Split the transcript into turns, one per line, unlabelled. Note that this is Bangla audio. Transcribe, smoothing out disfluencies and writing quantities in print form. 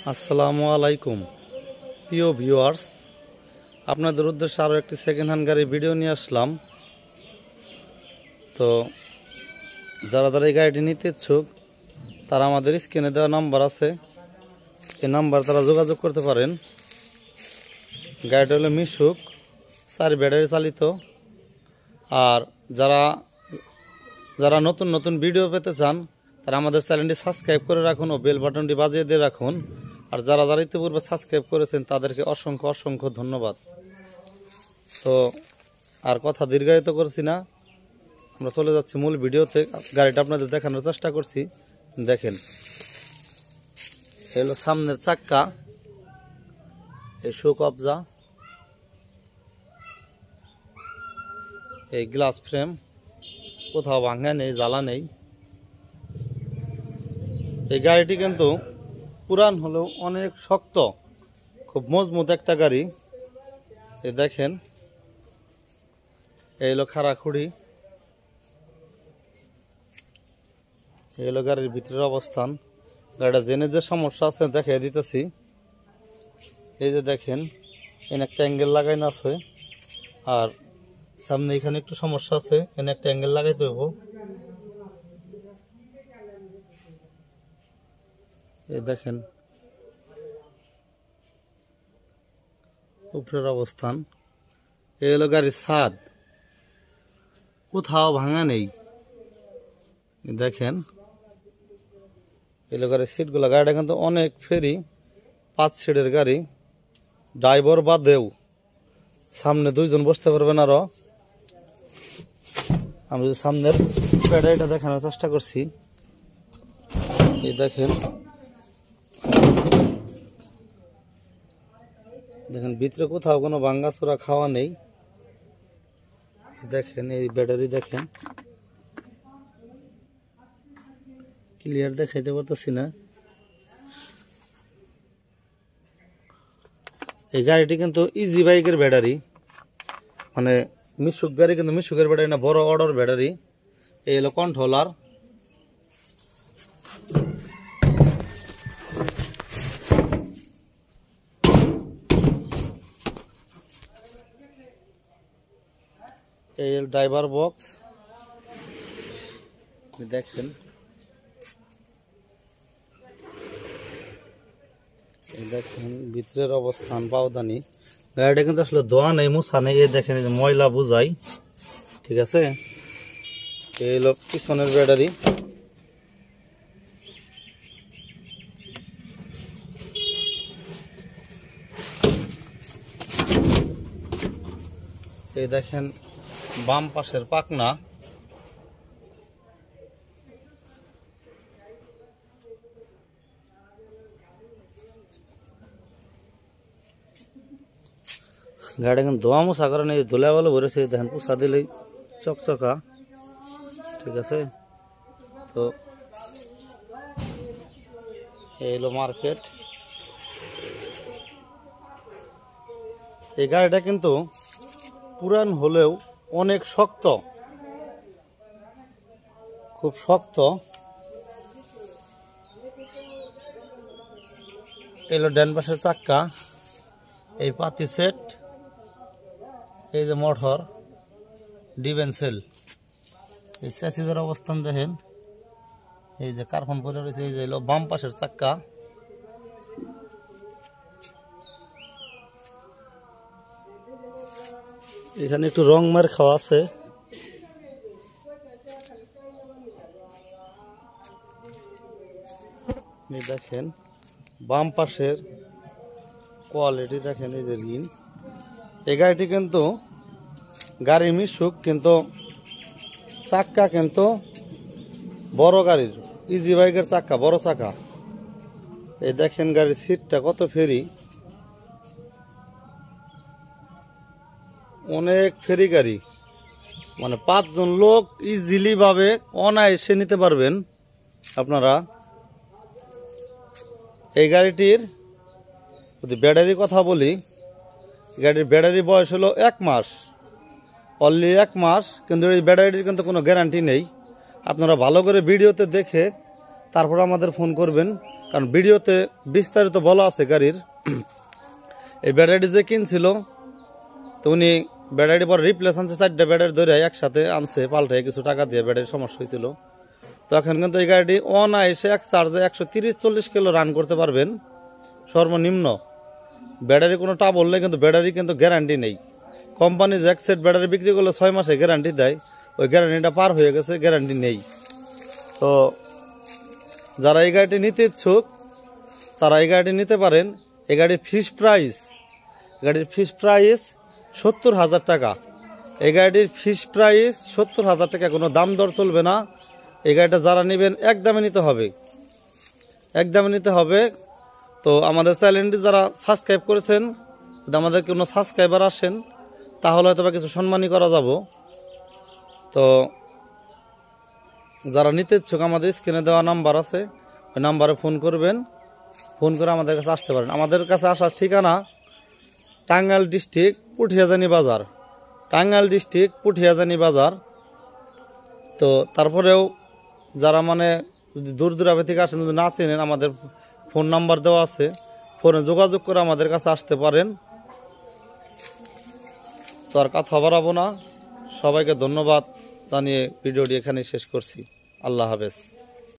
আসসালামু আলাইকুম প্রিয় ভিউয়ার্স, আপনাদের উদ্দেশ্যে আরও একটি সেকেন্ড হ্যান্ড গাড়ি ভিডিও নিয়ে আসলাম। তো যারা এই গাড়িটি নিতে ইচ্ছুক তারা আমাদের স্ক্রিনে দেওয়া নাম্বার আছে, এই নাম্বার তারা যোগাযোগ করতে পারেন। গাড়িটা হলো মিশুক 4 ব্যাটারি চালিত। আর যারা নতুন নতুন ভিডিও পেতে চান তারা আমাদের চ্যানেলটি সাবস্ক্রাইব করে রাখুন ও বেল বাটনটি বাজিয়ে দিয়ে রাখুন। আর যারা ইতিপূর্বে সাবস্ক্রাইব করেছেন তাদেরকে অসংখ্য অসংখ্য ধন্যবাদ। তো আর কথা দীর্ঘায়িত করছি না, আমরা চলে যাচ্ছি মূল ভিডিওতে। গাড়িটা আপনাদের দেখানোর চেষ্টা করছি। দেখেন, এলো সামনের চাক্কা, এই শো কবজা, এই গ্লাস ফ্রেম, কোথাও ভাঙা নেই, জ্বালা নেই। এই গাড়িটি কিন্তু পুরান হলেও অনেক শক্ত, খুব মজবুত একটা গাড়ি। এই দেখেন, এই হলো খাড়াখুড়ি, এই হলো গাড়ির ভিতরের অবস্থান। গাড়িটা জেনে যে সমস্যা আছে দেখিয়ে দিতেছি। এই যে দেখেন, এখানে একটা অ্যাঙ্গেল লাগাইন আছে, আর সামনে এখানে একটু সমস্যা আছে, এখানে একটা অ্যাঙ্গেল লাগাইতে হইব। এই দেখেন উপরের অবস্থান। এই হলো গাড়ির ছাদ, কোথাও ভাঙা নেই। দেখেন, এই হলো গাড়ির সিটগুলো। গাড়িটা কিন্তু অনেক ফেরি, 5 সিটের গাড়ি, ড্রাইভার বাদেও সামনে 2 জন বসতে পারবেন। আরো আমি সামনের ব্যাটারিটা দেখানোর চেষ্টা করছি। এই দেখেন, ভিতরে কোথাও কোনো ভাঙ্গাচোরা খাওয়া নেই। দেখেন এই ব্যাটারি, দেখেন ক্লিয়ার দেখাইতে পারতেছি না। এই গাড়িটি কিন্তু ইজি বাইকের ব্যাটারি, মানে মিশুক গাড়ি, কিন্তু মিশুকের ব্যাটারি না, বড় অর্ডার ব্যাটারি। এই হলো কন্ট্রোলার। এই ড্রাইভার বক্স। দেখেন, দেখেন ভিতরের অবস্থান, পাওদানি। গাড়িটা কিন্তু আসলে ধোয়া নেই, মুছা নেই। এই দেখেন, ময়লা বুঝাই, ঠিক আছে। এই হলো পিছনের ব্যাটারি। এই দেখেন বাম পাশের পাকনা। গাড়ি কিন্তু ধোয়া মুছা করে নেই, ধুলা ভালো ভরেছে। দেখেন পুষা দিলেই চকচকা, ঠিক আছে। তো এই হলো মার্কেট। এই গাড়িটা কিন্তু পুরান হলেও অনেক শক্ত, খুব শক্ত। এলো ডান পাশের চাক্কা, এই পাতি সেট, এই যে মোটর ডিভেন্সেল। এই স্যাসিজের অবস্থান দেখেন, এই যে কার্বন পরে রয়েছে। এই যে এলো বাম পাশের চাক্কা। এখানে একটু রং মার খাওয়া আছে। দেখেন বাম পাশের কোয়ালিটি, দেখেন এই যে রিন। এই গাড়িটি কিন্তু গাড়ি মিশুক, কিন্তু চাক্কা কিন্তু বড় গাড়ির, ইজি বাইকের চাক্কা, বড় চাকা। এই দেখেন গাড়ির সিটটা কত ফেরি, অনেক ফেরি গাড়ি, মানে 5 জন লোক ইজিলি ভাবে অনায়াসে নিতে পারবেন আপনারা। এই গাড়িটির যদি ব্যাটারির কথা বলি, গাড়ির ব্যাটারি বয়স হলো 1 মাস, অনলি 1 মাস। কিন্তু এই ব্যাটারিটির কিন্তু কোনো গ্যারান্টি নেই। আপনারা ভালো করে ভিডিওতে দেখে তারপর আমাদের ফোন করবেন, কারণ ভিডিওতে বিস্তারিত বলা আছে গাড়ির। এই ব্যাটারি যে কিনছিল তো উনি ব্যাটারি পর রিপ্লেস আনছে, 4টা ব্যাটারি ধরে একসাথে আনছে পাল্টায় কিছু টাকা দিয়ে, ব্যাটারির সমস্যা হয়েছিল। তো এখন কিন্তু এই গাড়িটি অনায়াসে এক চার্জে 130-40 কিলো রান করতে পারবেন সর্বনিম্ন। ব্যাটারি কোনো ট্রাবল নেই, কিন্তু ব্যাটারি কিন্তু গ্যারান্টি নেই। কোম্পানি যে এক সেট ব্যাটারি বিক্রি করলে 6 মাসে গ্যারান্টি দেয়, ওই গ্যারান্টিটা পার হয়ে গেছে, গ্যারান্টি নেই। তো যারা এই গাড়িটি নিতে ইচ্ছুক তারা এই গাড়িটি নিতে পারেন। এই গাড়ির ফিক্সড প্রাইস 70,000 টাকা। এই গাড়িটির ফিক্সড প্রাইস 70,000 টাকা, কোনো দাম দর চলবে না। এই গাড়িটা যারা নেবেন একদমে নিতে হবে। তো আমাদের চ্যানেলটি যারা সাবস্ক্রাইব করেছেন, যদি আমাদের কোনো সাবস্ক্রাইবার আসেন তাহলে হয়তো বা কিছু সম্মানই করা যাব। তো যারা নিতে ইচ্ছুক আমাদের স্ক্রিনে দেওয়া নাম্বার আছে, ওই নাম্বারে ফোন করবেন, ফোন করে আমাদের কাছে আসতে পারেন। আমাদের কাছে আসার ঠিকানা টাঙ্গাইল ডিস্ট্রিক্ট পুঠিয়াজানি বাজার। তো তারপরেও যারা মানে যদি দূর দূরাবে থেকে আসেন, যদি না চেনেন, আমাদের ফোন নাম্বার দেওয়া আছে, ফোনে যোগাযোগ করে আমাদের কাছে আসতে পারেন। তো আর কথা বাড়াবো না, সবাইকে ধন্যবাদ জানিয়ে ভিডিওটি এখানেই শেষ করছি। আল্লাহ হাফেজ।